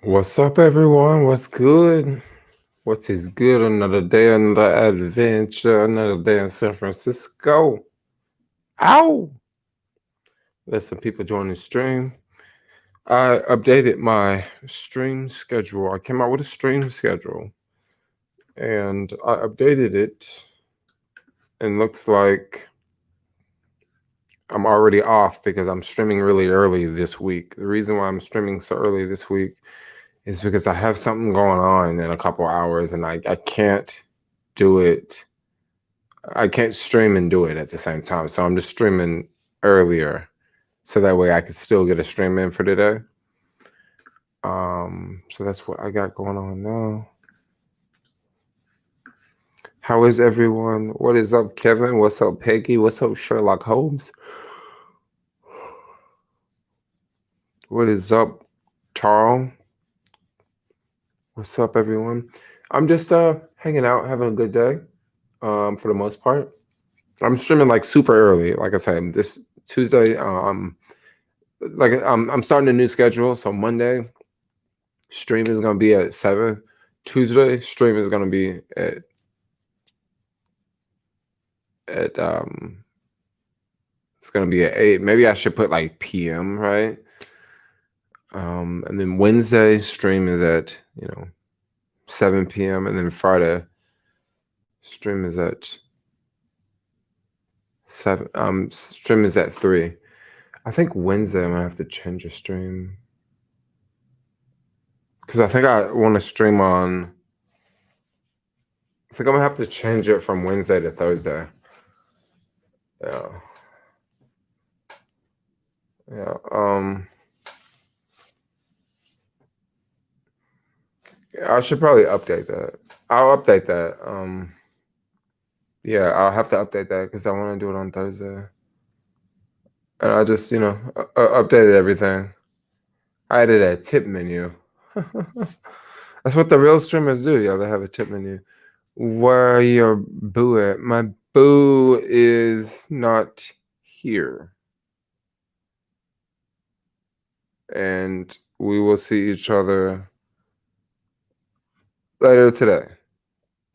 What's up, everyone? What's good? What is good? Another day, another adventure, another day in San Francisco. Ow! Let some people join the stream. I updated my stream schedule. I came out with a stream schedule and I updated it, and looks like I'm already off because I'm streaming really early this week. The reason why I'm streaming so early this week is because I have something going on in a couple hours and I can't do it. I can't stream and do it at the same time. So I'm just streaming earlier so that way I could still get a stream in for today. So that's what I got going on now. How is everyone? What is up, Kevin? What's up, Peggy? What's up, Sherlock Holmes? What is up, Tarl? What's up, everyone? I'm just hanging out, having a good day. For the most part, I'm streaming like super early. Like I said, this Tuesday, I'm starting a new schedule. So Monday, stream is gonna be at 7. Tuesday, stream is gonna be at it's gonna be at 8. Maybe I should put like PM, right? And then Wednesday stream is at 7 p.m. and then Friday stream is at 7. Stream is at 3. I think Wednesday I'm gonna have to change a stream because I think I want to stream on. I think I'm gonna have to change it from Wednesday to Thursday. Yeah. Yeah. I should probably update that. I'll update that. Yeah, I'll have to update that because I want to do it on Thursday. And I just, updated everything. I added a tip menu. That's what the real streamers do, y'all. They have a tip menu. Where your boo at? My boo is not here. And we will see each other later today.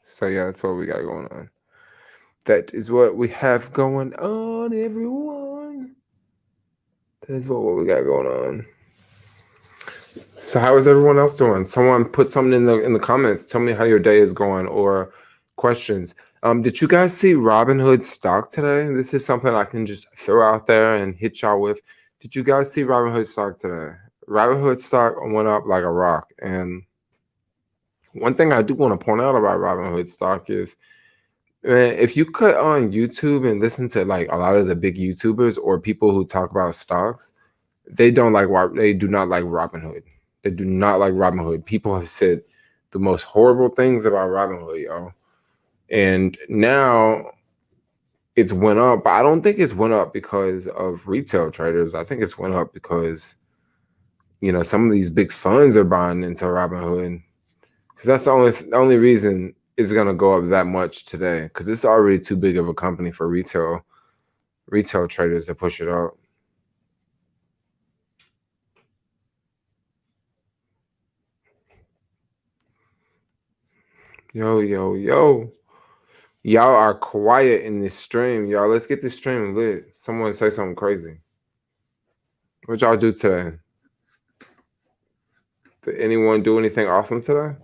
So yeah, that's what we got going on. That is what we have going on, everyone. That is what we got going on. So how is everyone else doing? Someone put something in the comments. Tell me how your day is going or questions. Did you guys see Robinhood stock today? This is something I can just throw out there and hit y'all with. Did you guys see Robinhood stock today? Robinhood stock went up like a rock. And one thing I do want to point out about Robinhood stock is, if you cut on YouTube and listen to like a lot of the big YouTubers or people who talk about stocks, they do not like Robinhood. They do not like Robinhood. People have said the most horrible things about Robinhood, y'all. And now it's went up, but I don't think it's went up because of retail traders. I think it's went up because, some of these big funds are buying into Robinhood. Because that's the only reason it's gonna go up that much today. Because it's already too big of a company for retail traders to push it up. Yo, yo, yo. Y'all are quiet in this stream. Y'all, let's get this stream lit. Someone say something crazy. What y'all do today? Did anyone do anything awesome today?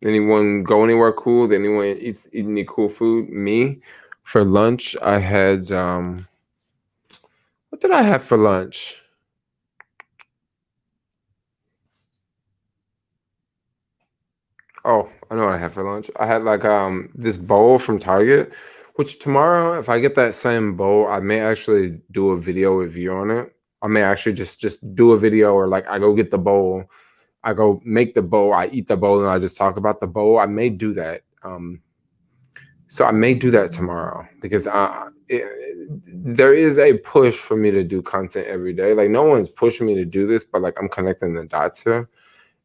Anyone go anywhere cool? Did anyone eat any cool food? Me, for lunch, I had what did I have for lunch? Oh, I know what I had for lunch. I had like this bowl from Target, which tomorrow, if I get that same bowl, I may actually do a video review on it. I may actually just do a video, or like I go get the bowl, I go make the bowl, I eat the bowl, and I just talk about the bowl. I may do that. So I may do that tomorrow because there is a push for me to do content every day. Like no one's pushing me to do this, but like I'm connecting the dots here.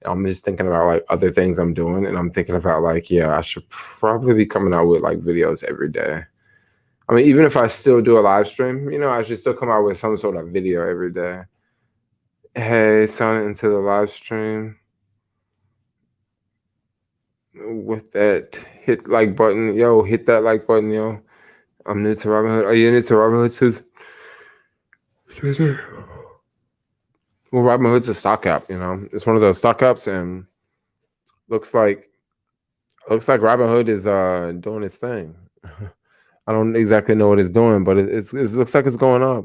I'm just thinking about like other things I'm doing, and I'm thinking about like, yeah, I should probably be coming out with like videos every day. I mean, even if I still do a live stream, I should still come out with some sort of video every day. Hey, sign into the live stream. with that hit like button, yo, hit that like button, yo. I'm new to Robinhood. Are you new to Robinhood, Susan? Susan. Well, Robinhood's a stock app. It's one of those stock apps, and looks like Robinhood is doing its thing. I don't exactly know what it's doing, but it looks like it's going up.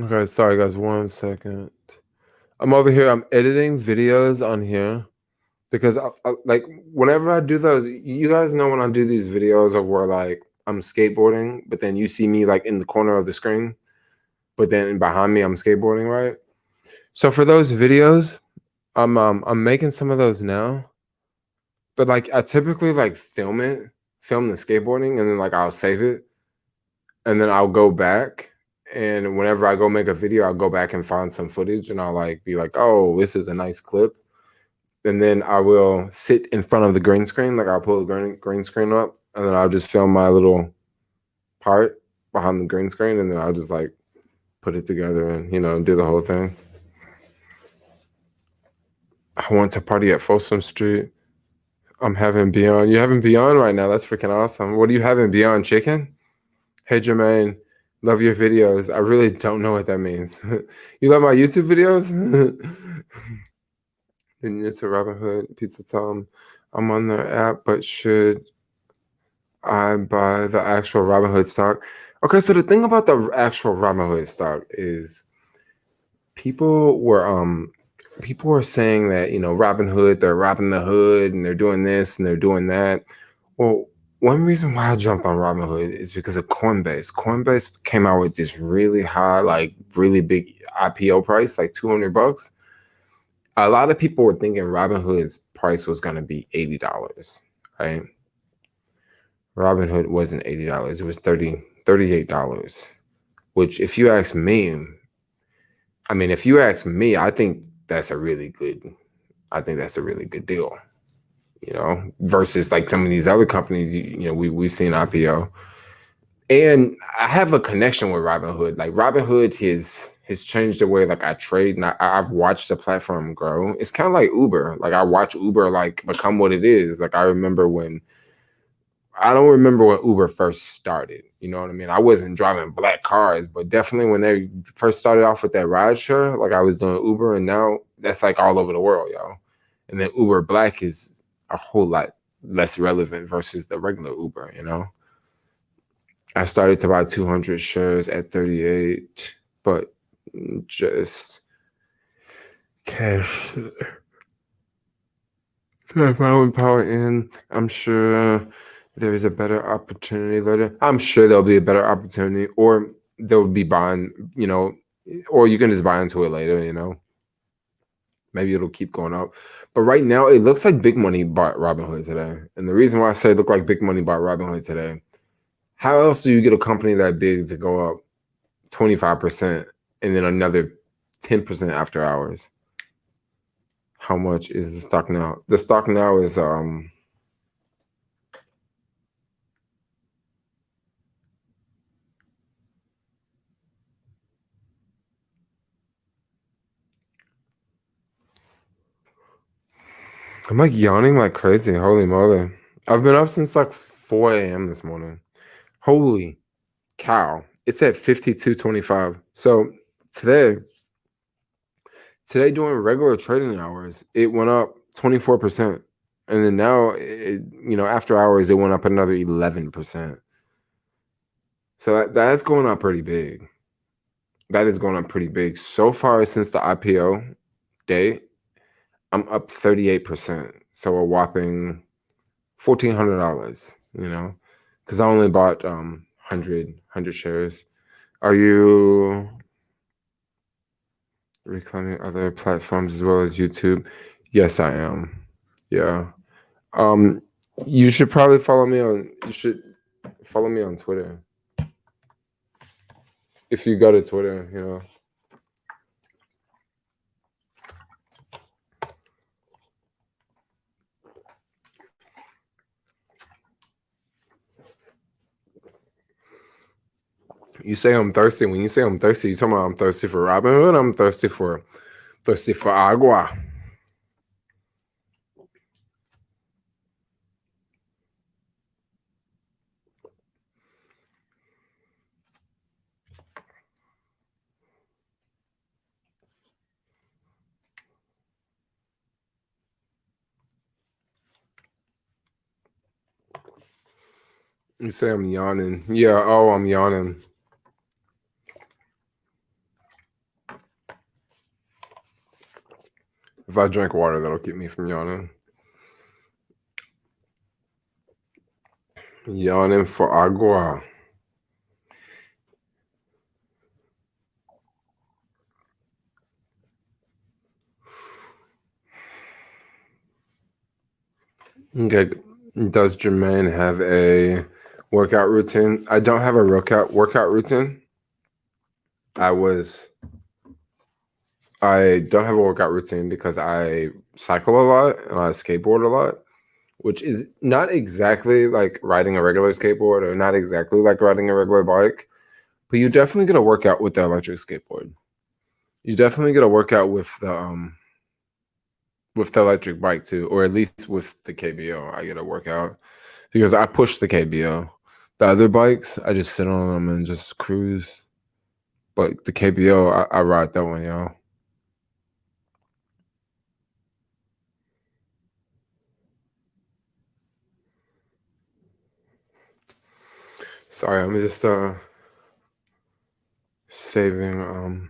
Okay, sorry guys, 1 second. I'm over here. I'm editing videos on here because like whenever I do those, you guys know when I do these videos of where like I'm skateboarding, but then you see me like in the corner of the screen, but then behind me I'm skateboarding, right? So for those videos, I'm making some of those now, but like I typically like film the skateboarding, and then like I'll save it, and then I'll go back. And whenever I go make a video, I'll go back and find some footage, and I'll like be like, oh, this is a nice clip. And then I will sit in front of the green screen, like I'll pull the green screen up, and then I'll just film my little part behind the green screen, and then I'll just like put it together and do the whole thing. I want to party at Folsom Street. I'm having Beyond. You having Beyond right now? That's freaking awesome. What are you having? Beyond chicken? Hey Jermaine, love your videos. I really don't know what that means. You love my YouTube videos? And it's a Robinhood Pizza Tom. I'm on their app, but should I buy the actual Robinhood stock? Okay, so the thing about the actual Robinhood stock is people were people were saying that Robinhood, they're robbing the hood and they're doing this and they're doing that. Well, one reason why I jumped on Robinhood is because of Coinbase. Coinbase came out with this really high, like really big IPO price, like $200. A lot of people were thinking Robinhood's price was going to be $80, right? Robinhood wasn't $80. It was $38, which if you ask me, I think that's a really good deal, versus like some of these other companies, we've seen IPO. And I have a connection with Robinhood. Like Robinhood has changed the way like I trade, and I've watched the platform grow. It's kind of like Uber. Like I watch Uber like become what it is. Like I don't remember when Uber first started. You know what I mean? I wasn't driving black cars, but definitely when they first started off with that ride share, like I was doing Uber, and now that's like all over the world, yo. And then Uber Black is a whole lot less relevant versus the regular Uber. I started to buy 200 shares at 38, but just cash. If I would power in, I'm sure there is a better opportunity later. I'm sure there'll be a better opportunity, or they'll be buying, or you can just buy into it later. Maybe it'll keep going up. But right now, it looks like Big Money bought Robinhood today. And the reason why I say it looked like Big Money bought Robinhood today, how else do you get a company that big to go up 25% and then another 10% after hours? How much is the stock now? The stock now is I'm like yawning like crazy. Holy moly. I've been up since like 4 a.m. this morning. Holy cow. It's at 52.25. So today, during regular trading hours, it went up 24%. And then now, after hours, it went up another 11%. So that's going up pretty big. That is going up pretty big. So far since the IPO day, I'm up 38%. So a whopping $1,400, because I only bought 100 shares. Are you reclaiming other platforms as well as YouTube? Yes, I am. Yeah. Um, you should probably follow me on. You should follow me on Twitter. If you go to Twitter. You say I'm thirsty. When you say I'm thirsty, you talking about I'm thirsty for Robin Hood. I'm thirsty for agua. You say I'm yawning. Yeah. Oh, I'm yawning. If I drink water, that'll keep me from yawning. Yawning for agua. Okay. Does Jermaine have a workout routine? I don't have a workout routine. I don't have a workout routine because I cycle a lot and I skateboard a lot, which is not exactly like riding a regular skateboard or not exactly like riding a regular bike, but you definitely get a workout with the electric skateboard. You definitely get a workout with the electric bike too, or at least with the KBO. I get a workout because I push the KBO. The other bikes, I just sit on them and just cruise. But the KBO, I ride that one, y'all. Sorry, I'm just saving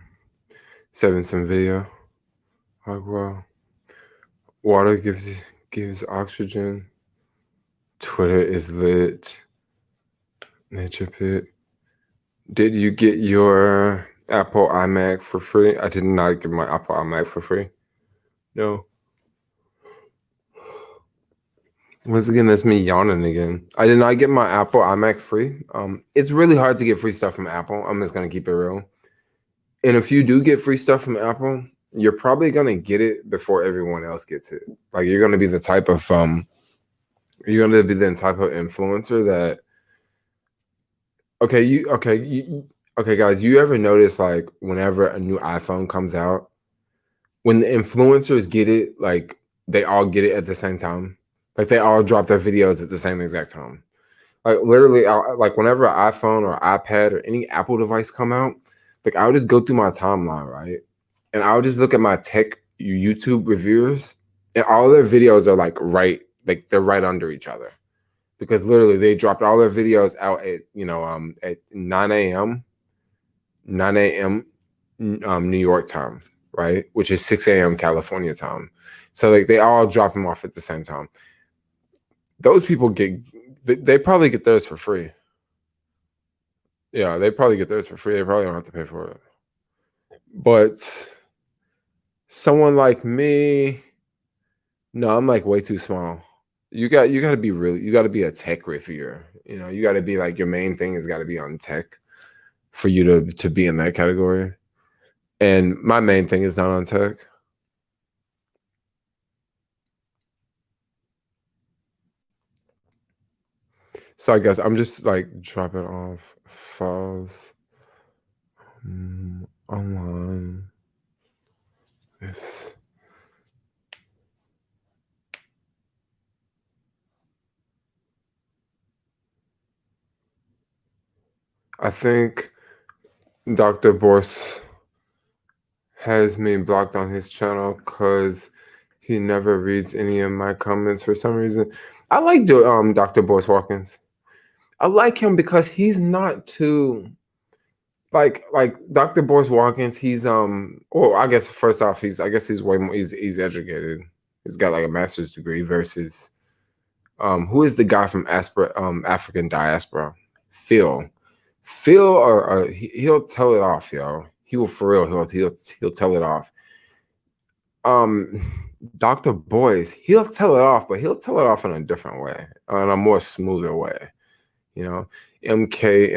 saving some video. Like, well, water gives oxygen. Twitter is lit. Nature Pit. Did you get your Apple iMac for free? I did not get my Apple iMac for free. No. Once again, that's me yawning again. I did not get my Apple iMac free. It's really hard to get free stuff from Apple. I'm just gonna keep it real. And if you do get free stuff from Apple, you're probably gonna get it before everyone else gets it. Like you're gonna be the type of influencer that okay guys, you ever notice like whenever a new iPhone comes out, when the influencers get it, like they all get it at the same time. Like they all drop their videos at the same exact time. Like literally, like whenever an iPhone or iPad or any Apple device come out, like I would just go through my timeline, right? And I would just look at my tech YouTube reviewers, and all their videos are like they're right under each other, because literally they dropped all their videos out at at 9 a.m. New York time, right? Which is 6 a.m. California time. So like they all drop them off at the same time. Those people they probably get theirs for free. Yeah, they probably get theirs for free. They probably don't have to pay for it. But someone like me, no, I'm like way too small. You gotta be you gotta be a tech reviewer. You gotta be like your main thing has gotta be on tech for you to be in that category. And my main thing is not on tech. So I guess I'm just like dropping off files online. This. I think Dr. Borse has me blocked on his channel because he never reads any of my comments for some reason. I like Dr. Borse Watkins. I like him because he's not too like Dr. Boris Watkins. He's well, I guess first off, he's way more he's educated. He's got like a master's degree versus who is the guy from African diaspora? Phil. Phil he'll tell it off, yo. He will for real, he'll tell it off. Dr. Boyce, he'll tell it off, but he'll tell it off in a different way, in a more smoother way. MK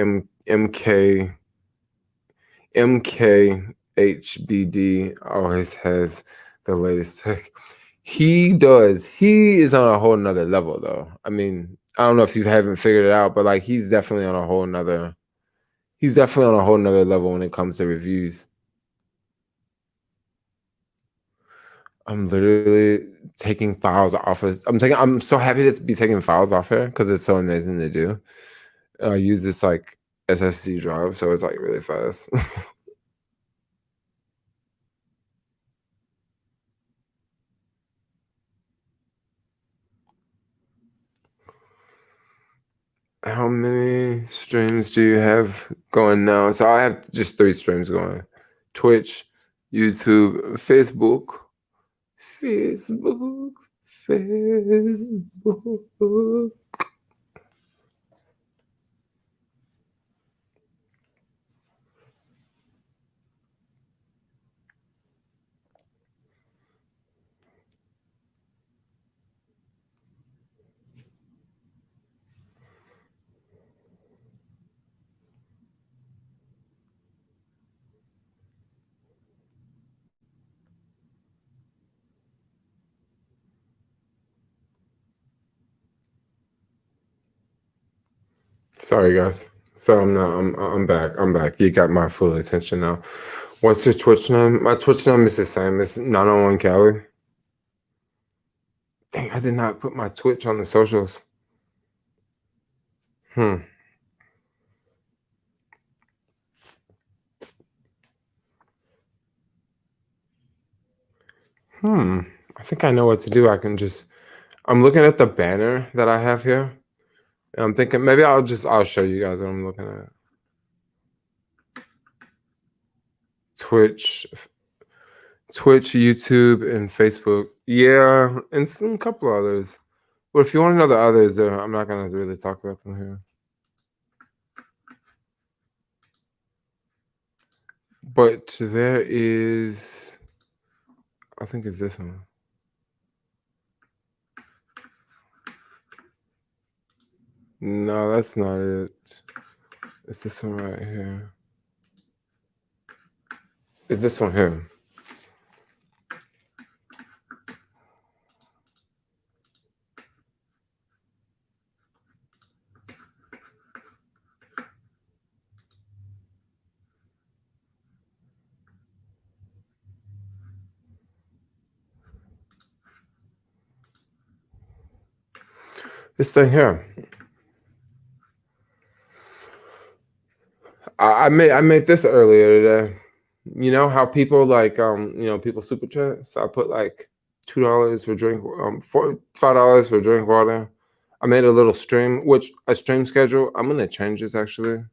MKHBD always has the latest tech. He does. He is on a whole nother level, though. I mean, I don't know if you haven't figured it out, but like he's definitely on a whole nother. He's definitely on a whole nother level when it comes to reviews. I'm literally taking files off of. I'm so happy to be taking files off here because it's so amazing to do. I use this like SSD drive, so it's like really fast. How many streams do you have going now? So I have just 3 streams going: Twitch, YouTube, Facebook, Facebook. Sorry, guys. So I'm back. I'm back. You got my full attention now. What's your Twitch name? My Twitch name is the same. It's 901 Cali. Dang, I did not put my Twitch on the socials. Hmm. I think I know what to do. I'm looking at the banner that I have here. And I'm thinking maybe I'll show you guys what I'm looking at. Twitch, YouTube, and Facebook. Yeah, and some couple others. But if you want to know the others, I'm not gonna really talk about them here. But there is, I think it's this one. No, that's not it. It's this one right here. It's this one here. This thing here. I made this earlier today. You know how people like people super chat. So I put like $2 for drink, $5 for drink water. I made a little stream schedule. I'm gonna change this actually.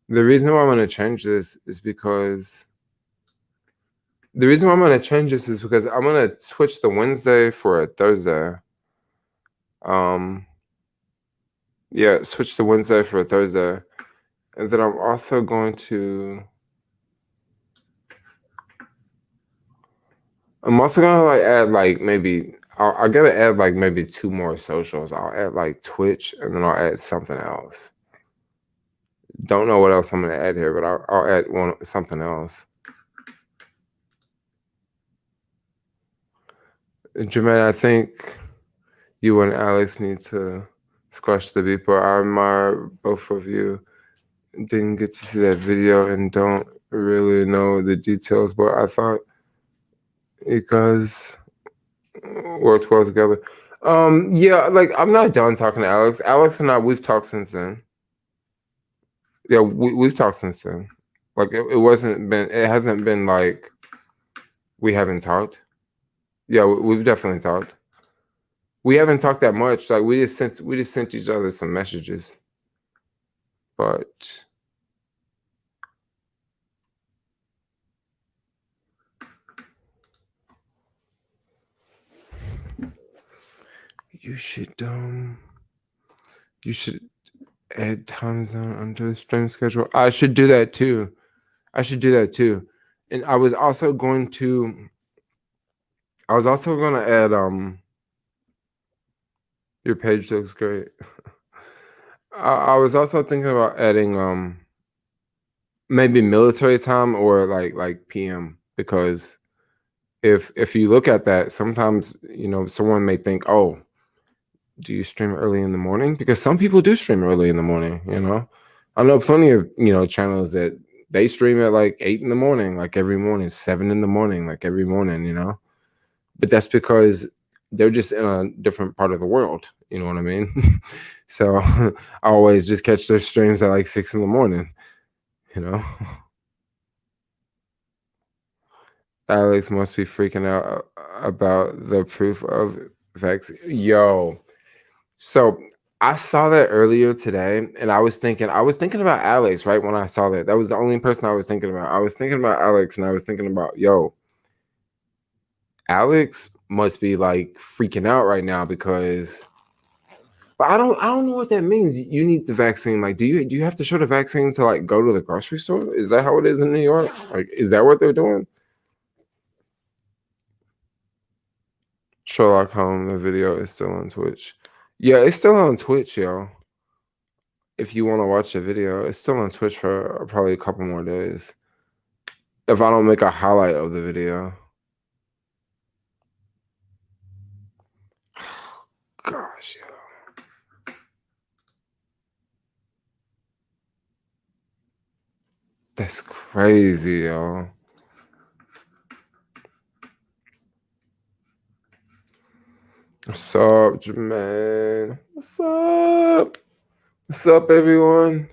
The reason why I'm gonna change this is because I'm gonna switch the Wednesday for a Thursday. Yeah, switch the Wednesday for a Thursday, and then I'm also going to. I'm also gonna like add like maybe I gotta add like maybe 2 more socials. I'll add like Twitch and then I'll add something else. Don't know what else I'm gonna add here, but I'll add something else. Jermaine, I think you and Alex need to squash the beeper. I admire both of you. Didn't get to see that video and don't really know the details, but I thought you guys worked well together. Yeah, like I'm not done talking to Alex. Alex and I, we've talked since then. Yeah, we've talked since then. Like it hasn't been like we haven't talked. Yeah, we've definitely talked. We haven't talked that much. Like we just sent each other some messages. But you should add time zone under the stream schedule. I should do that too. And I was also going to add your page looks great. I was also thinking about adding maybe military time or like PM, because if you look at that, sometimes someone may think, oh, do you stream early in the morning? Because some people do stream early in the morning, I know plenty of channels that they stream at like 8 in the morning, like every morning, 7 in the morning, like every morning. But that's because they're just in a different part of the world. You know what I mean? So I always just catch their streams at like 6 in the morning. You know, Alex must be freaking out about the proof of vaccine. Yo, so I saw that earlier today, and I was thinking about Alex right when I saw that. That was the only person I was thinking about. I was thinking about Alex, and I was thinking about, yo, Alex must be like freaking out right now because, but I don't know what that means. You need the vaccine. Like, do you have to show the vaccine to like go to the grocery store? Is that how it is in New York? Like, is that what they're doing? Sherlock Holmes, the video is still on Twitch. Yeah, it's still on Twitch, yo. If you want to watch the video, it's still on Twitch for probably a couple more days. If I don't make a highlight of the video. Gosh, yo. That's crazy, yo. What's up, Jermaine? What's up? What's up, everyone?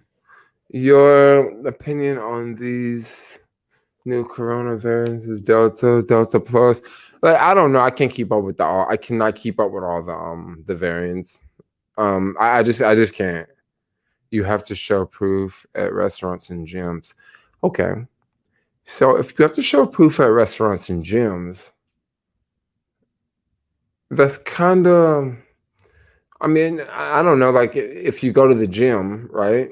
Your opinion on these new corona variants is Delta Plus. Like, I don't know. I can't keep up with all. I cannot keep up with all the variants. I just can't. You have to show proof at restaurants and gyms. Okay. So if you have to show proof at restaurants and gyms, that's kind of, I mean, I don't know. Like if you go to the gym, right?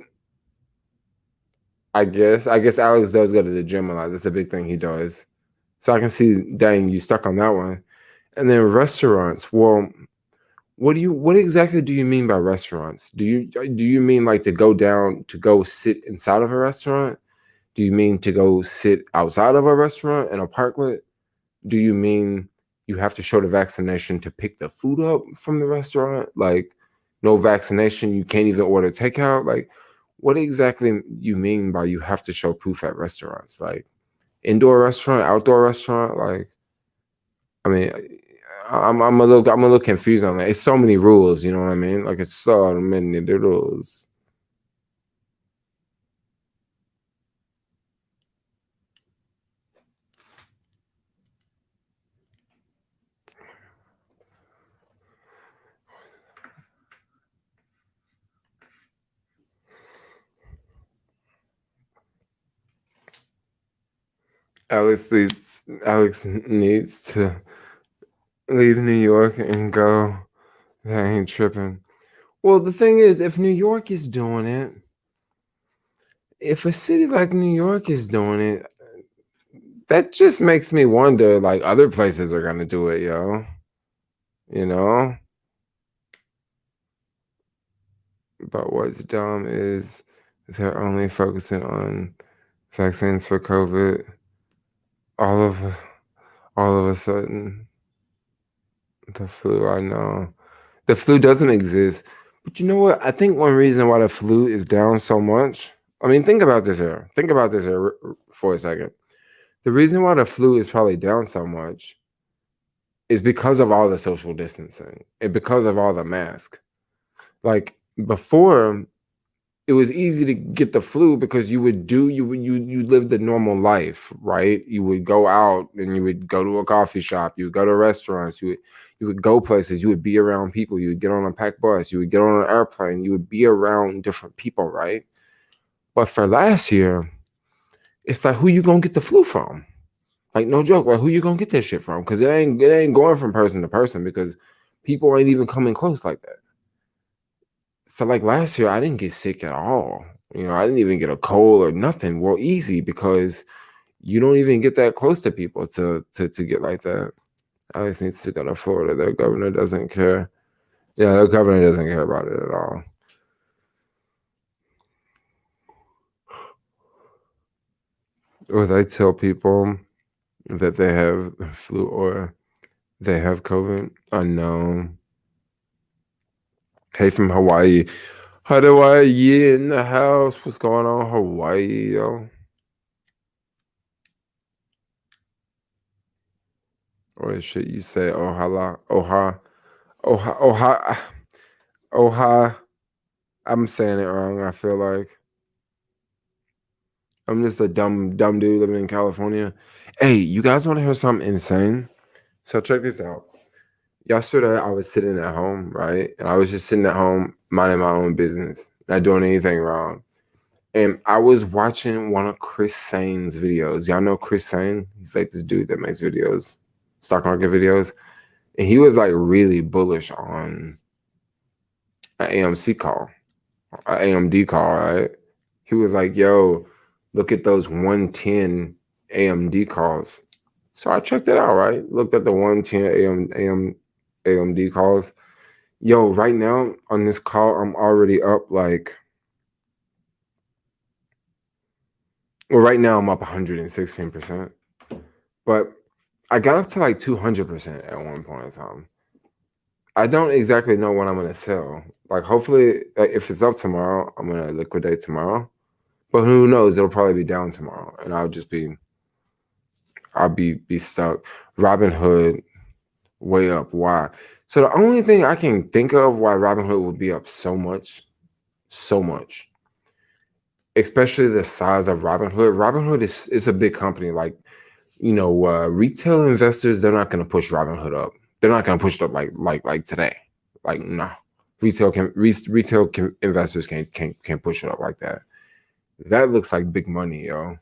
I guess Alex does go to the gym a lot. That's a big thing he does. So I can see, dang, you stuck on that one. And then restaurants. Well, what exactly do you mean by restaurants? Do you mean like to go down to go sit inside of a restaurant? Do you mean to go sit outside of a restaurant in a parklet? Do you mean you have to show the vaccination to pick the food up from the restaurant? Like, no vaccination, you can't even order takeout? Like, what exactly you mean by you have to show proof at restaurants? Like, indoor restaurant, outdoor restaurant? Like, I mean, I'm a little confused on that. It's so many rules, you know what I mean? Like, it's so many rules. Alex needs to leave New York and go. That ain't tripping. Well, the thing is, if New York is doing it, if a city like New York is doing it, that just makes me wonder, like, other places are gonna do it, yo. You know? But what's dumb is they're only focusing on vaccines for COVID. All of all of a sudden, the flu, I know. The flu doesn't exist. But you know what? I think one reason why the flu is down so much. I mean, think about this here. Think about this here for a second. The reason why the flu is probably down so much is because of all the social distancing and because of all the masks. Like before, it was easy to get the flu because you lived the normal life, right? You would go out and you would go to a coffee shop, you would go to restaurants, you would go places, you would be around people, you would get on a packed bus, you would get on an airplane, you would be around different people, right? But for last year, it's like who you gonna get the flu from? Like no joke, like who you gonna get that shit from? Because it ain't going from person to person because people ain't even coming close like that. So like last year, I didn't get sick at all. I didn't even get a cold or nothing. Well, easy because you don't even get that close to people to get like that. Alex needs to go to Florida. Their governor doesn't care. Yeah, their governor doesn't care about it at all. Or they tell people that they have flu or they have COVID. Unknown. Hey from Hawaii. How do I? Yeah, in the house. What's going on, Hawaii, yo? Or shit, you say Ohala, Oha. Oha. I'm saying it wrong. I feel like I'm just a dumb dude living in California. Hey, you guys want to hear something insane? So check this out. Yesterday, I was sitting at home, right? And I was just sitting at home, minding my own business, not doing anything wrong. And I was watching one of Chris Sane's videos. Y'all know Chris Sane? He's like this dude that makes videos, stock market videos. And he was like really bullish on an AMC call, an AMD call, right? He was like, yo, look at those 110 AMD calls. So I checked it out, right? Looked at the 110 AMD calls. Yo, right now on this call, I'm already up like, well, right now I'm up 116%. But I got up to like 200% at one point in time. I don't exactly know when I'm gonna sell. Like, hopefully, like, if it's up tomorrow, I'm gonna liquidate tomorrow. But who knows? It'll probably be down tomorrow, and I'll be stuck. Robinhood way up. Why? So the only thing I can think of why Robinhood would be up so much, especially the size of Robinhood. Robinhood is a big company. Like, retail investors, they're not going to push Robinhood up. They're not going to push it up like today. Like, no, investors can't push it up like that. That looks like big money, yo.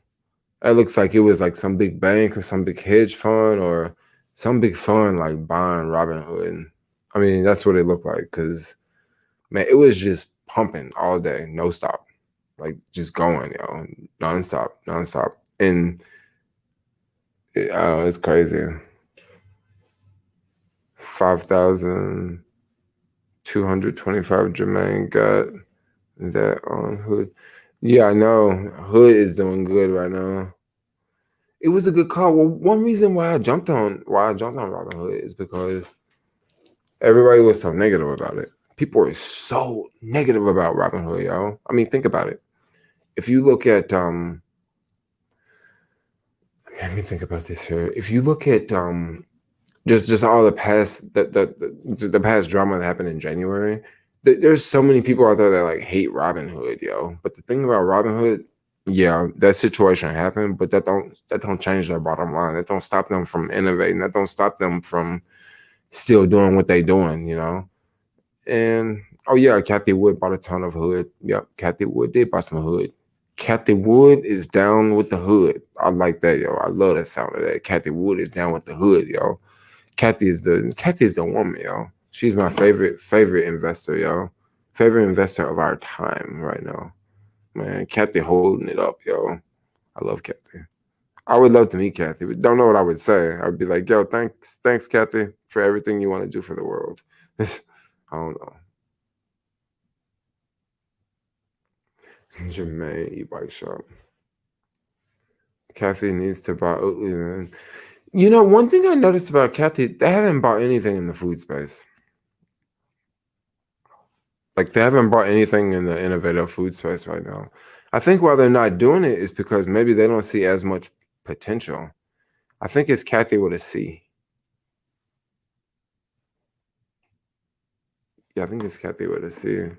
That looks like it was like some big bank or some big hedge fund or some big fund like buying Robinhood. I mean, that's what it looked like because man, it was just pumping all day, no stop, like just going, nonstop, and it's crazy. 5,225 Jermaine got that on Hood. Yeah, I know. Hood is doing good right now. It was a good call. Well, one reason why I jumped on Robinhood is because everybody was so negative about it. People were so negative about Robinhood, yo. I mean, think about it. If you look at let me think about this here. If you look at just all the past drama that happened in January. There's so many people out there that like hate Robinhood, yo. But the thing about Robinhood, yeah, that situation happened, but that don't change their bottom line. That don't stop them from innovating. That don't stop them from still doing what they doing. And oh yeah, Kathy Wood bought a ton of hood. Yep, Kathy Wood did buy some hood. Kathy Wood is down with the hood. I like that, yo. I love that sound of that. Kathy Wood is down with the hood, yo. Kathy is the woman, yo. She's my favorite investor, yo. Favorite investor of our time right now. Man, Kathy holding it up, yo. I love Kathy. I would love to meet Kathy, but don't know what I would say. I'd be like, yo, thanks, Kathy, for everything you want to do for the world. I don't know. Jermaine e-bike shop. Kathy needs to buy Oatly. One thing I noticed about Kathy, they haven't bought anything in the food space. Like they haven't brought anything in the innovative food space right now. I think why they're not doing it is because maybe they don't see as much potential. I think it's Kathy with a C. Yeah, I think it's Kathy with a C.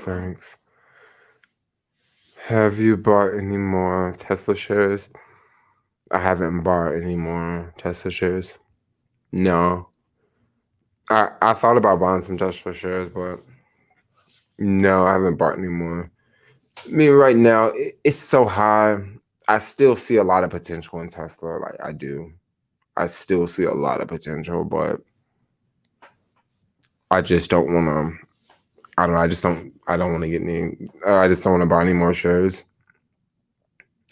Thanks. Have you bought any more Tesla shares? I haven't bought any more Tesla shares. No. I thought about buying some Tesla shares, but no, I haven't bought any more. I mean, right now it's so high. I still see a lot of potential in Tesla. Like I do. I still see a lot of potential, but I just don't want to. I don't know. I just don't. I don't want to get any. I just don't want to buy any more shares.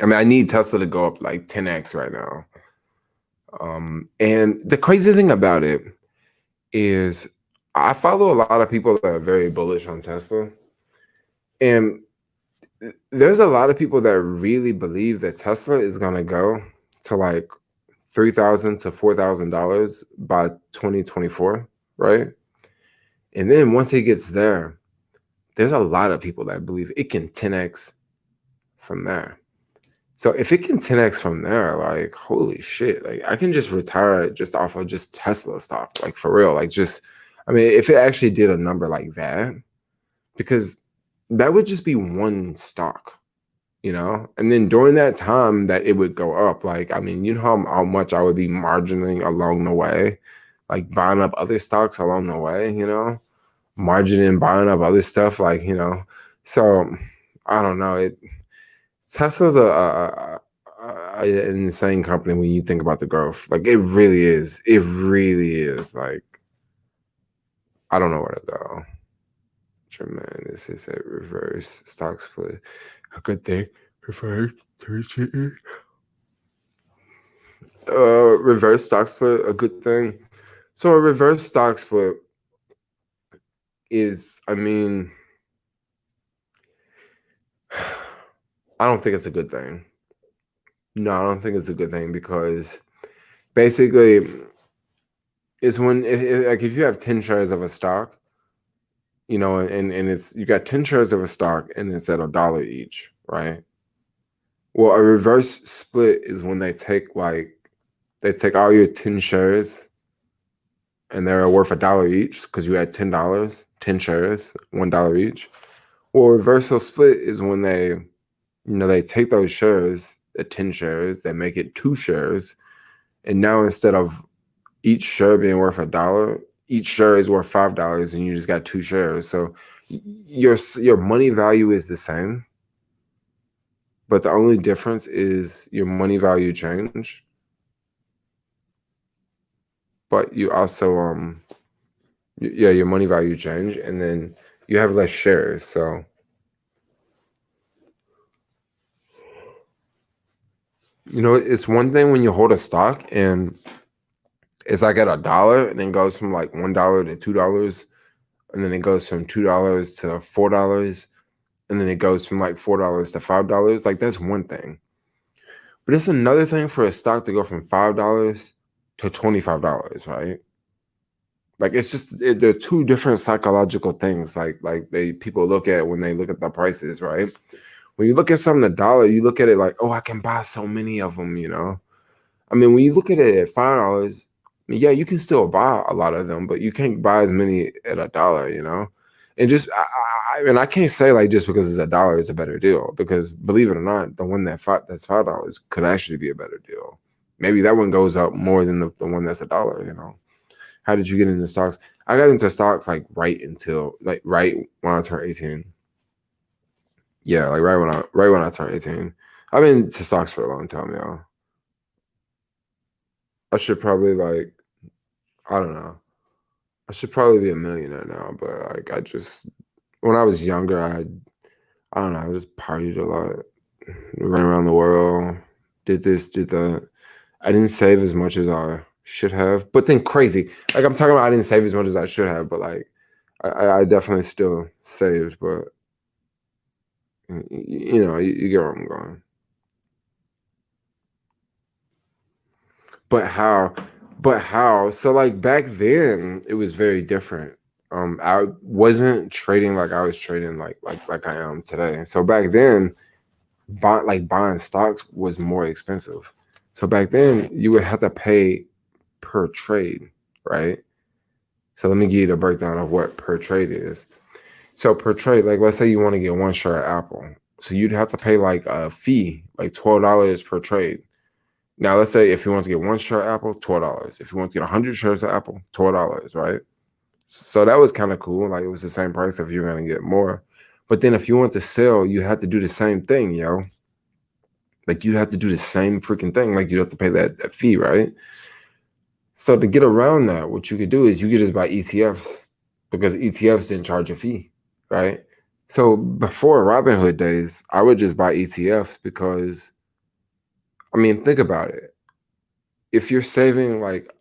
I mean, I need Tesla to go up like 10x right now. And the crazy thing about it is I follow a lot of people that are very bullish on Tesla. And there's a lot of people that really believe that Tesla is gonna go to like $3,000 to $4,000 by 2024, right? And then once it gets there, there's a lot of people that believe it can 10x from there. So if it can 10x from there, like holy shit, like I can just retire just off of just Tesla stock, like for real. Like just, I mean, if it actually did a number like that, because that would just be one stock, and then during that time that it would go up, like I mean, you know how much I would be margining along the way, like buying up other stocks along the way, margining, buying up other stuff, like so I don't know. Tesla's an insane company when you think about the growth. Like it really is. It really is. Like I don't know where to go. Tremendous. This is a reverse stock split. A good thing. Reverse stock split, a good thing. So a reverse stock split is, I mean, I don't think it's a good thing. No, I don't think it's a good thing because basically it's when like if you have 10 shares of a stock, and it's you got 10 shares of a stock and it's at $1 each, right? Well, a reverse split is when they take all your 10 shares and they're worth $1 each because you had $10, 10 shares, $1 each. Well, reversal split is when they take those shares, the 10 shares, they make it 2 shares, and now instead of each share being worth $1, each share is worth $5, and you just got 2 shares. So your money value is the same, but the only difference is your money value change. But you also your money value change, and then you have less shares. So it's one thing when you hold a stock and it's like at $1 and then goes from like $1 to $2, and then it goes from $2 to $4, and then it goes from like $4 to $5. Like that's one thing. But it's another thing for a stock to go from $5 to $25, right? Like it's just they're two different psychological things. Like people look at when they look at the prices, right? When you look at something $1, you look at it like, oh, I can buy so many of them. I mean, when you look at it at $5, yeah, you can still buy a lot of them, but you can't buy as many at $1. And just I can't say like just because it's $1 is a better deal, because believe it or not, the one that's $5 could actually be a better deal. Maybe that one goes up more than the one that's $1. How did you get into stocks? I got into stocks like right when I turned 18. Yeah, like right when I turned 18. I've been into stocks for a long time, y'all. I should probably I don't know. I should probably be a millionaire now, but like when I was younger, I don't know, I just partied a lot, ran around the world, did this, did that. I didn't save as much as I should have, but then crazy. Like I'm talking about, I didn't save as much as I should have, but like I definitely still saved, but you get where I'm going. But how? But how? So like back then, it was very different. I wasn't trading like I was trading like I am today. So back then, buying stocks was more expensive. So back then, you would have to pay per trade, right? So let me give you the breakdown of what per trade is. So per trade, like let's say you want to get one share of Apple, so you'd have to pay like a fee, like $12 per trade. Now, let's say if you want to get one share of Apple, $12. If you want to get 100 shares of Apple, $12, right? So that was kind of cool. Like it was the same price if you're going to get more. But then if you want to sell, you have to do the same thing, yo. Like you have to do the same freaking thing. Like you have to pay that fee, right? So to get around that, what you could do is you could just buy ETFs, because ETFs didn't charge a fee, right? So before Robinhood days, I would just buy ETFs because, I mean, think about it. if you're saving like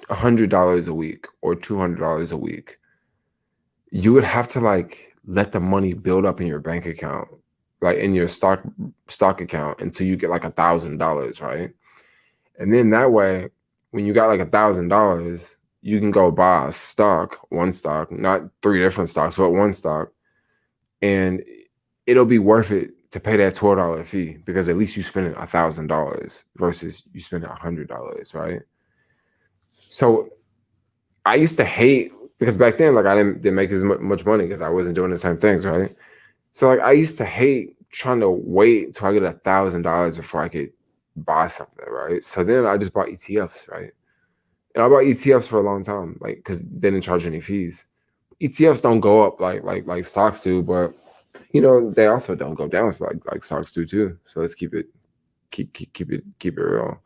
$100 a week or $200 a week, you would have to like let the money build up in your bank account, like in your stock account until you get like $1,000, right? And then that way, when you got like $1,000, you can go buy a stock, one stock, not three different stocks, but one stock, and it'll be worth it to pay that $12 fee because at least you spending $1,000 versus you spending $100, right? So I used to hate because back then, like I didn't make as much money because I wasn't doing the same things, right? So like I used to hate trying to wait till I get $1,000 before I could buy something, right? So then I just bought ETFs, right? And I bought ETFs for a long time, like because they didn't charge any fees. ETFs don't go up like stocks do, but they also don't go down like stocks do too. So let's keep it real.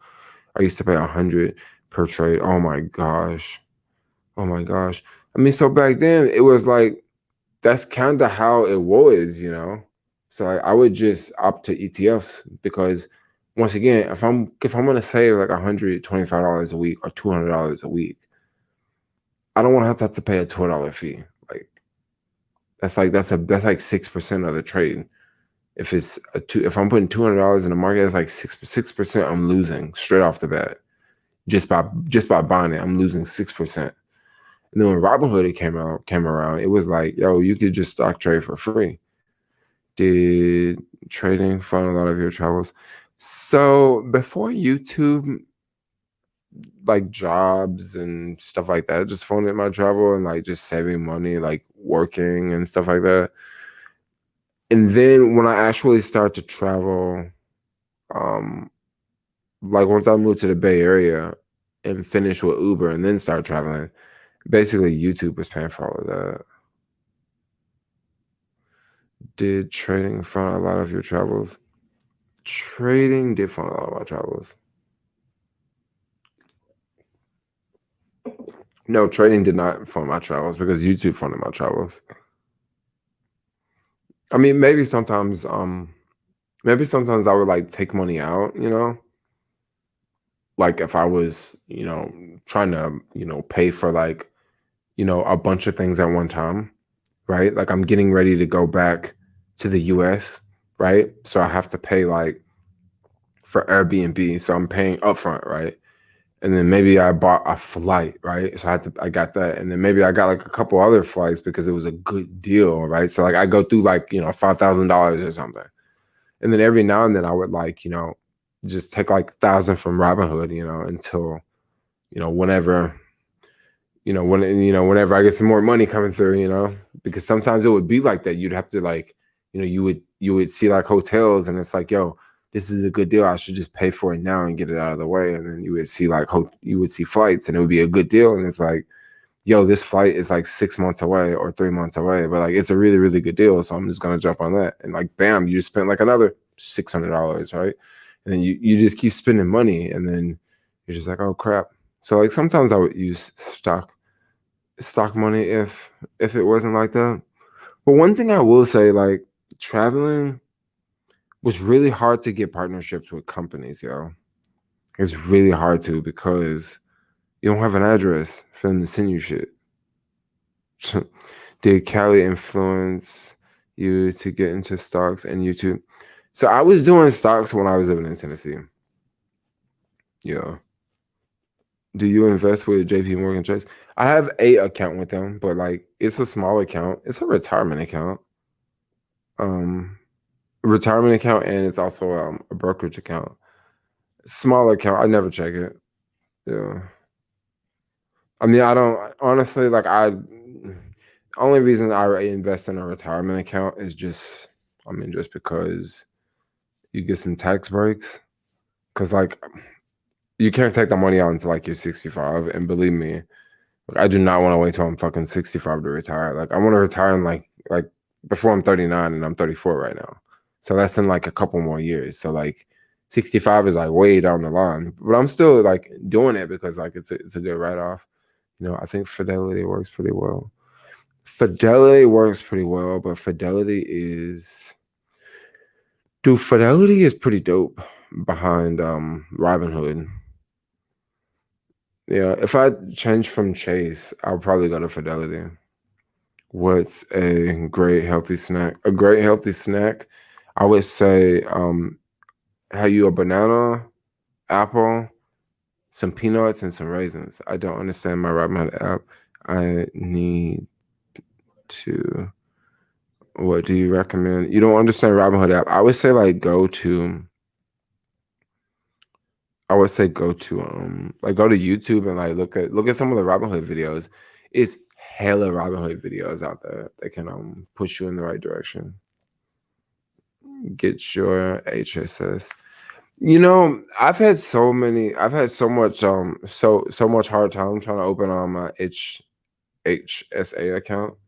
I used to pay 100 per trade. Oh my gosh. Oh my gosh. I mean, so back then it was like that's kind of how it was. So like, I would just opt to ETFs because once again, if I'm gonna save like $125 a week or $200 a week, I don't want to have to pay a $12 fee. Like that's like 6% of the trade. If I'm putting $200 in the market, it's like 6% I'm losing straight off the bat just by buying it. I'm losing 6%. And then when Robinhood came around, it was like, yo, you could just stock trade for free. Did trading fund a lot of your travels? So before YouTube, like jobs and stuff like that, just funded my travel and like just saving money, like working and stuff like that. And then when I actually start to travel, um, like once I moved to the Bay Area and finished with Uber and then start traveling, basically YouTube was paying for all of that. Did trading fund a lot of your travels? Trading did fund a lot of my travels. No, trading did not fund my travels because YouTube funded my travels. I mean, maybe sometimes I would like take money out. Like if I was, trying to, pay for like, a bunch of things at one time, right? Like I'm getting ready to go back to the US, right? So I have to pay like for Airbnb. So I'm paying upfront, right? And then maybe I bought a flight, right? So I got that. And then maybe I got like a couple other flights because it was a good deal, right? So like I go through like, $5,000 or something. And then every now and then I would like, just take like 1,000 from Robinhood, until, whenever, whenever I get some more money coming through, because sometimes it would be like that. You'd have to like, you would see like hotels and it's like, yo, this is a good deal. I should just pay for it now and get it out of the way. And then you would see like, you would see flights and it would be a good deal. And it's like, yo, this flight is like 6 months away or 3 months away, but like, it's a really, really good deal. So I'm just going to jump on that. And like, bam, you just spent like another $600, right? And then you just keep spending money and then you're just like, oh crap. So like sometimes I would use stock money if it wasn't like that. But one thing I will say, like traveling was really hard to get partnerships with companies, yo. It's really hard to because you don't have an address for them to send you shit. Did Cali influence you to get into stocks and YouTube? So I was doing stocks when I was living in Tennessee. Yeah. Do you invest with JP Morgan Chase? I have a account with them, but like it's a small account. It's a retirement account. Um retirement account and it's also a brokerage account. Small account. I never check it. Yeah. I mean, I don't honestly like only reason I invest in a retirement account is just because you get some tax breaks. Cause like you can't take the money out until like you're 65. And believe me, like, I do not want to wait till I'm fucking 65 to retire. Like I want to retire in like before I'm 39 and I'm 34 right now. So that's in like a couple more years. So like 65 is like way down the line. But I'm still like doing it because like it's a good write off. I think Fidelity works pretty well. But Fidelity is pretty dope behind Robinhood. Yeah, if I change from Chase, I'll probably go to Fidelity. What's a great healthy snack? A great healthy snack, I would say, have you a banana, apple, some peanuts, and some raisins. I don't understand my Robinhood app. I need to. What do you recommend? You don't understand Robinhood app. I would say like go to. I would say go to YouTube and like look at some of the Robinhood videos. It's hella Robinhood videos out there that can push you in the right direction. Get your HSS. I've had so much so much hard time trying to open on my HSA account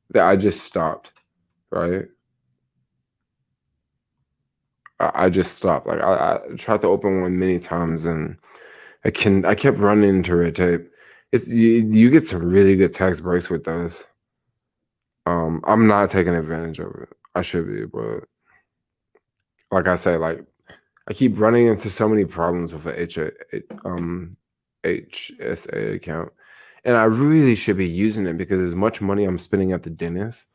that I just stopped, right? I just stopped. Like I tried to open one many times and I kept running into red tape. You get some really good tax breaks with those. I'm not taking advantage of it. I should be, but like I say, like I keep running into so many problems with a HSA account, and I really should be using it because as much money I'm spending at the dentist,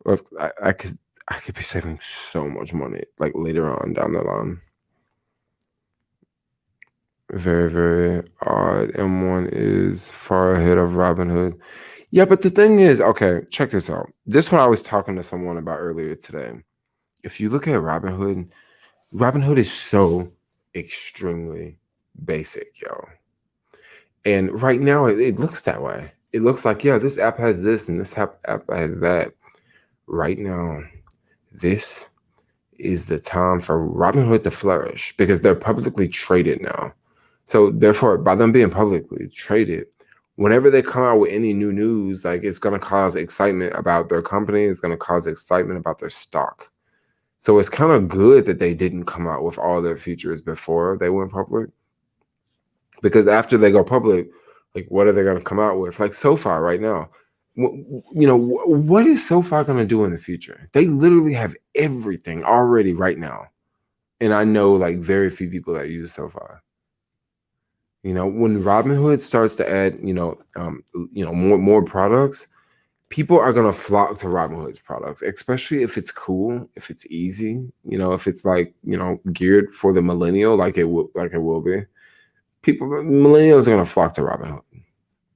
look, I could be saving so much money like later on down the line. Very, very odd. M1 is far ahead of Robinhood. Yeah, but the thing is, okay, check this out. This is what I was talking to someone about earlier today. If you look at Robinhood, Robinhood is so extremely basic, yo. And right now, it looks that way. It looks like, yeah, this app has this and this app has that. Right now, this is the time for Robinhood to flourish because they're publicly traded now. So therefore, by them being publicly traded, whenever they come out with any new news, like it's going to cause excitement about their company, it's going to cause excitement about their stock. So it's kind of good that they didn't come out with all their features before they went public, because after they go public, like what are they going to come out with? Like SoFi right now, what is SoFi going to do in the future? They literally have everything already right now, and I know like very few people that use SoFi. When Robinhood starts to add, more products, people are gonna flock to Robinhood's products, especially if it's cool, if it's easy, if it's like, geared for the millennial, like it will be. Millennials are gonna flock to Robinhood.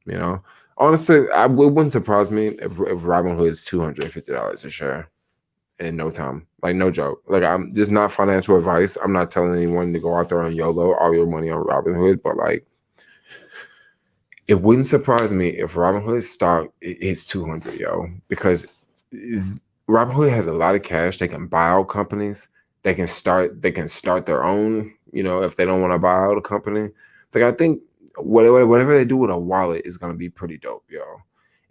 You know, honestly, it wouldn't surprise me if Robinhood is $250 a share in no time. Like no joke. Like I'm just not financial advice. I'm not telling anyone to go out there and YOLO all your money on Robinhood, but like it wouldn't surprise me if Robinhood stock is 200, yo, because Robinhood has a lot of cash. They can buy out companies. They can start their own, if they don't want to buy out a company. Like I think whatever they do with a wallet is going to be pretty dope, yo.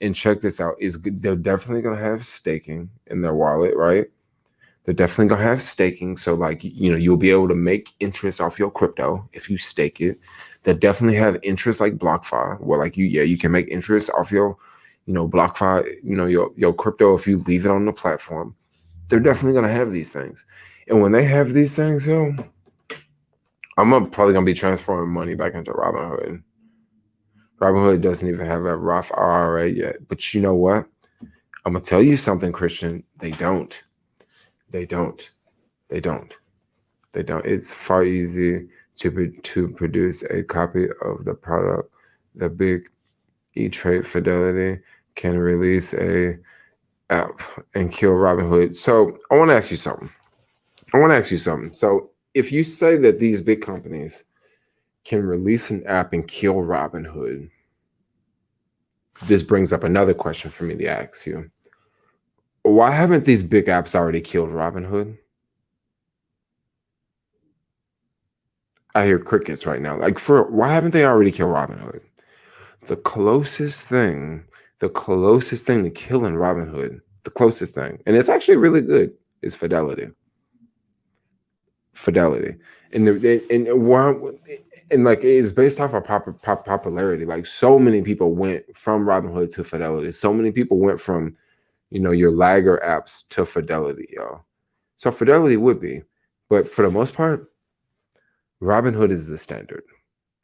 And check this out, they're definitely going to have staking in their wallet, right? They're definitely gonna have staking. So like, you'll be able to make interest off your crypto if you stake it. They definitely have interest like BlockFi, where like you can make interest off your, BlockFi, your crypto if you leave it on the platform. They're definitely gonna have these things. And when they have these things, probably gonna be transferring money back into Robinhood. Robinhood doesn't even have a Roth IRA yet. But you know what? I'm gonna tell you something, Christian. They don't. They don't. They don't. They don't. It's far easier to produce a copy of the product. The big E-Trade Fidelity can release a app and kill Robinhood. So I want to ask you something. So if you say that these big companies can release an app and kill Robinhood, this brings up another question for me to ask you. Why haven't these big apps already killed Robinhood? I hear crickets right now. Like, why haven't they already killed Robinhood? The closest thing, the closest thing to killing Robinhood, the closest thing, and it's actually really good, is Fidelity. Fidelity, and like it's based off of popularity. Like so many people went from Robinhood to Fidelity. So many people went from, your lagger apps to Fidelity, y'all. So Fidelity would be, but for the most part, Robinhood is the standard.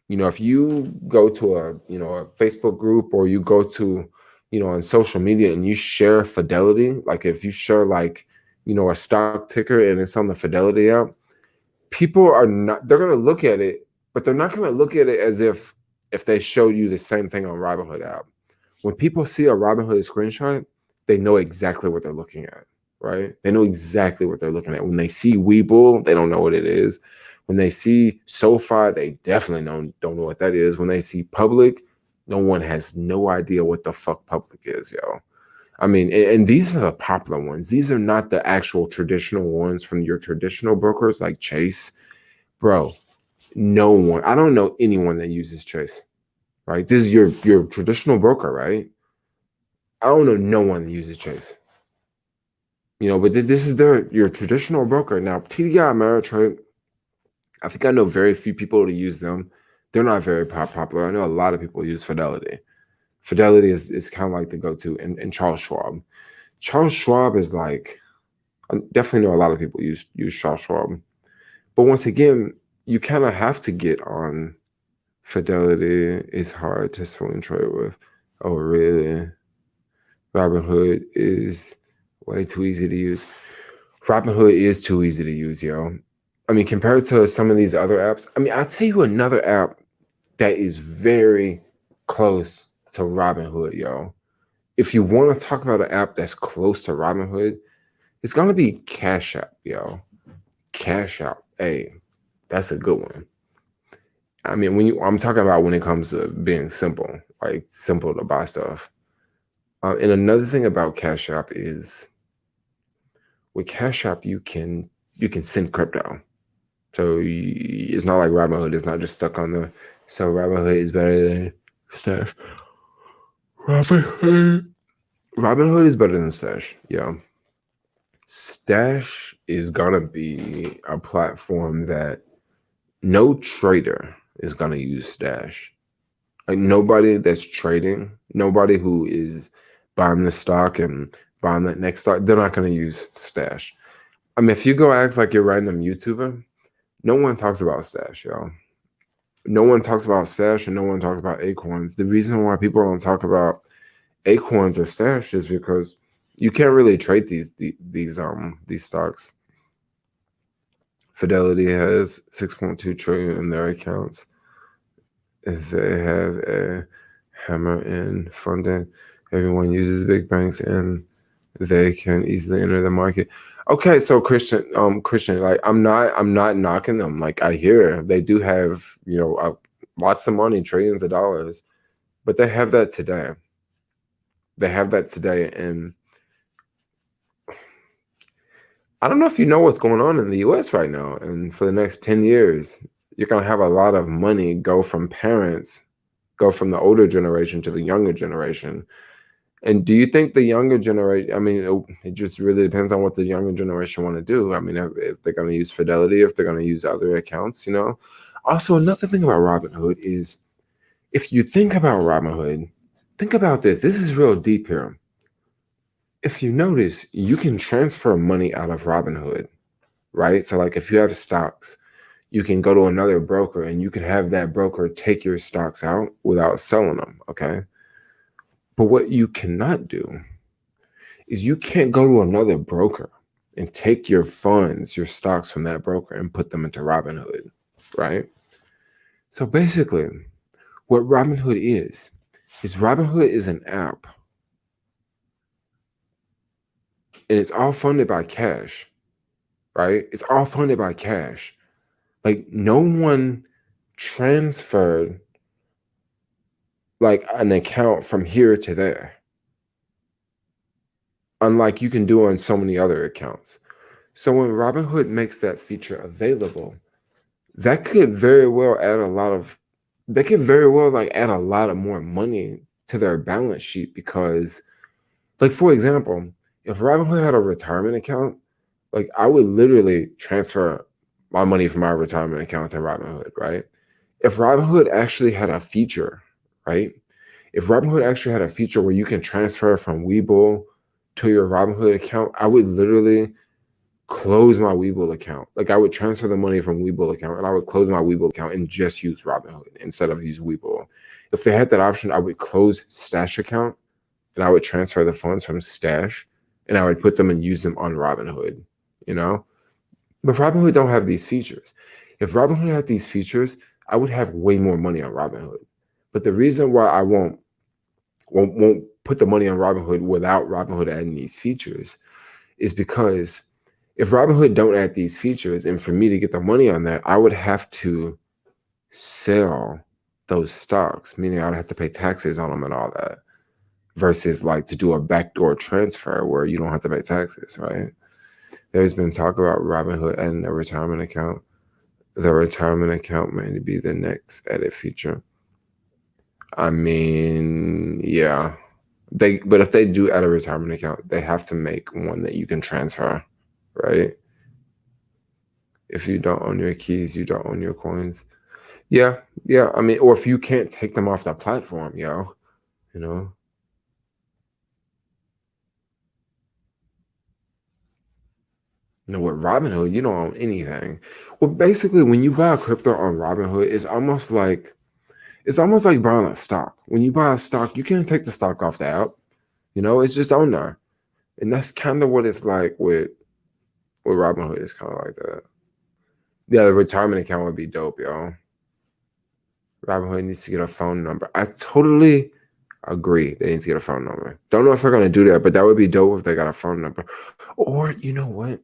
If you go to a Facebook group, or you go to, on social media, and you share Fidelity, like if you share like, a stock ticker and it's on the Fidelity app, people are not, they're going to look at it, but they're not going to look at it as if they showed you the same thing on Robinhood app. When people see a Robinhood screenshot, they know exactly what they're looking at, right? They know exactly what they're looking at. When they see Webull, they don't know what it is. When they see SoFi, they definitely don't know what that is. When they see Public, no one has no idea what the fuck Public is, yo. I mean, and these are the popular ones. These are not the actual traditional ones from your traditional brokers like Chase. Bro, no one. I don't know anyone that uses Chase, right? This is your traditional broker, right? I don't know no one that uses Chase. But this is your traditional broker. Now, TDI Ameritrade, I think I know very few people to use them. They're not very popular. I know a lot of people use Fidelity. Fidelity is kind of like the go-to, and Charles Schwab. Charles Schwab is like, I definitely know a lot of people use Charles Schwab. But once again, you kind of have to get on Fidelity. It's hard to swing trade with. Oh, really? Robinhood is way too easy to use. Robinhood is too easy to use, yo. I mean, compared to some of these other apps, I mean, I'll tell you another app that is very close to Robinhood, yo. If you want to talk about an app that's close to Robinhood, it's gonna be CashApp, yo. CashApp, hey, that's a good one. I mean, I'm talking about when it comes to being simple, like simple to buy stuff. And another thing about CashApp is, with CashApp you can send crypto. So it's not like Robinhood. It's not just stuck on the. So Robinhood is better than Stash. Robinhood is better than Stash. Yeah. Stash is gonna be a platform that no trader is gonna use Stash. Like nobody that's trading, nobody who is buying the stock and buying that next stock, they're not gonna use Stash. I mean, if you go ask like your random YouTuber, no one talks about Stash, y'all. No one talks about Stash, and no one talks about Acorns. The reason why people don't talk about Acorns or Stash is because you can't really trade these stocks. Fidelity has 6.2 trillion in their accounts. They have a hammer in funding. Everyone uses big banks, and they can easily enter the market. Okay, so Christian, like I'm not knocking them. Like I hear they do have, lots of money, trillions of dollars, but they have that today. They have that today, and I don't know if you know what's going on in the U.S. right now. And for the next 10 years, you're gonna have a lot of money go from the older generation to the younger generation. And do you think the younger generation, I mean, it just really depends on what the younger generation want to do. I mean, if they're going to use Fidelity, if they're going to use other accounts, Also, another thing about Robinhood is, if you think about Robinhood, think about this. This is real deep here. If you notice, you can transfer money out of Robinhood, right? So like if you have stocks, you can go to another broker and you can have that broker take your stocks out without selling them, okay? But what you cannot do is you can't go to another broker and take your funds, your stocks from that broker and put them into Robinhood, right? So basically, what Robinhood is Robinhood is an app, and it's all funded by cash, right? It's all funded by cash. Like no one transferred like an account from here to there, unlike you can do on so many other accounts. So when Robinhood makes that feature available, that could very well add a lot of more money to their balance sheet, because like, for example, if Robinhood had a retirement account, like I would literally transfer my money from my retirement account to Robinhood, right? If Robinhood actually had a feature, right? If Robinhood actually had a feature where you can transfer from Webull to your Robinhood account, I would literally close my Webull account. Like I would transfer the money from Webull account and I would close my Webull account and just use Robinhood instead of use Webull. If they had that option, I would close Stash account and I would transfer the funds from Stash and I would put them and use them on Robinhood, you know? But Robinhood don't have these features. If Robinhood had these features, I would have way more money on Robinhood. But the reason why I won't put the money on Robinhood without Robinhood adding these features is because if Robinhood don't add these features, and for me to get the money on that, I would have to sell those stocks, meaning I would have to pay taxes on them and all that, versus like to do a backdoor transfer where you don't have to pay taxes, right? There's been talk about Robinhood adding a retirement account. The retirement account may be the next edit feature. I mean, yeah. But if they do add a retirement account, they have to make one that you can transfer, right? If you don't own your keys, you don't own your coins. Yeah. I mean, or if you can't take them off the platform, you know. With Robinhood, you don't own anything. Well, basically, when you buy a crypto on Robinhood, it's almost like buying a stock. When you buy a stock, you can't take the stock off the app. It's just on there. And that's kind of what it's like with Robinhood. It's kind of like that. Yeah, the retirement account would be dope, y'all. Robinhood needs to get a phone number. I totally agree. They need to get a phone number. Don't know if they're going to do that, but that would be dope if they got a phone number. Or, you know what?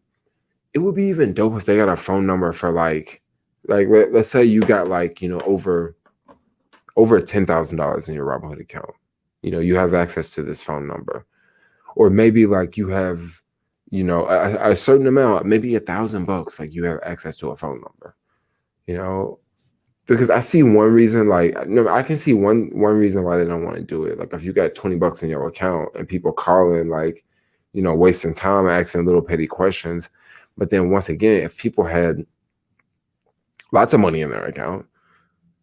It would be even dope if they got a phone number for let's say you got over $10,000 in your Robinhood account. You have access to this phone number. Or maybe like you have, a certain amount, maybe $1,000, like you have access to a phone number, because I see one reason, I can see one reason why they don't want to do it. Like if you got $20 in your account and people calling, wasting time, asking little petty questions. But then once again, if people had lots of money in their account,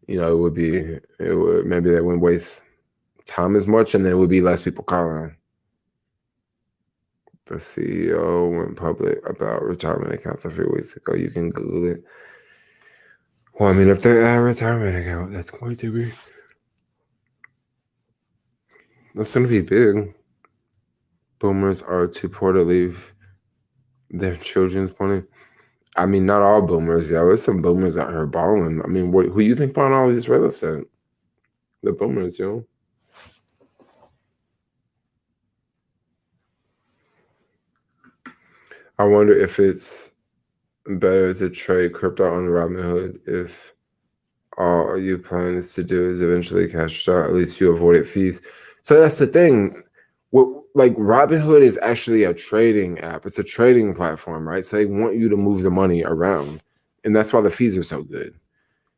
maybe they wouldn't waste time as much, and then it would be less people calling. The CEO went public about retirement accounts a few weeks ago. You can Google it. Well, I mean, if they're at a retirement account, that's going to be big. Boomers are too poor to leave their children's money. I mean, not all boomers, yo. There's some boomers out here balling. I mean, who you think buying all this real estate? The boomers, yo. I wonder if it's better to trade crypto on Robinhood if all you plan is to do is eventually cash out. At least you avoided fees. So that's the thing. Like Robinhood is actually a trading app. It's a trading platform, right? So they want you to move the money around. And that's why the fees are so good.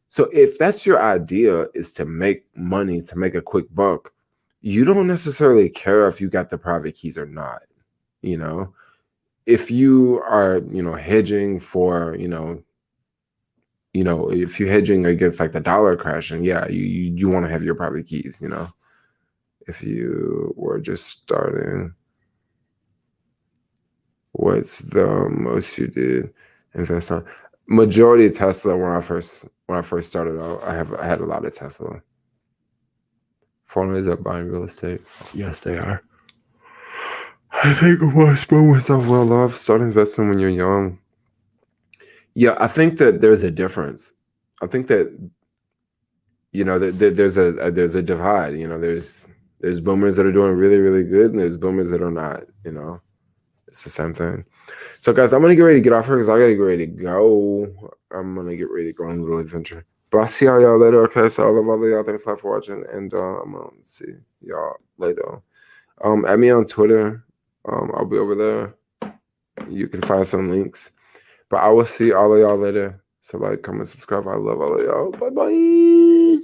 So if that's your idea, is to make money, to make a quick buck, you don't necessarily care if you got the private keys or not. If you are, hedging for, if you're hedging against like the dollar crashing, yeah, you want to have your private keys, if you were just starting. What's the most you did invest on? Majority of Tesla when I first started out. I had a lot of Tesla. Foreigners are buying real estate. Yes, they are. I think I want to spread myself well off. Start investing when you're young. Yeah, I think that there's a difference. I think that there's a divide. There's boomers that are doing really, really good, and there's boomers that are not. It's the same thing. So, guys, I'm gonna get ready to get off here because I gotta get ready to go. I'm gonna get ready to go on a little adventure. But I'll see y'all later. Okay, so I love all of y'all. Thanks a lot for watching, and I'm gonna see y'all later. Add me on Twitter. I'll be over there. You can find some links. But I will see all of y'all later. So comment, subscribe. I love all of y'all. Bye-bye.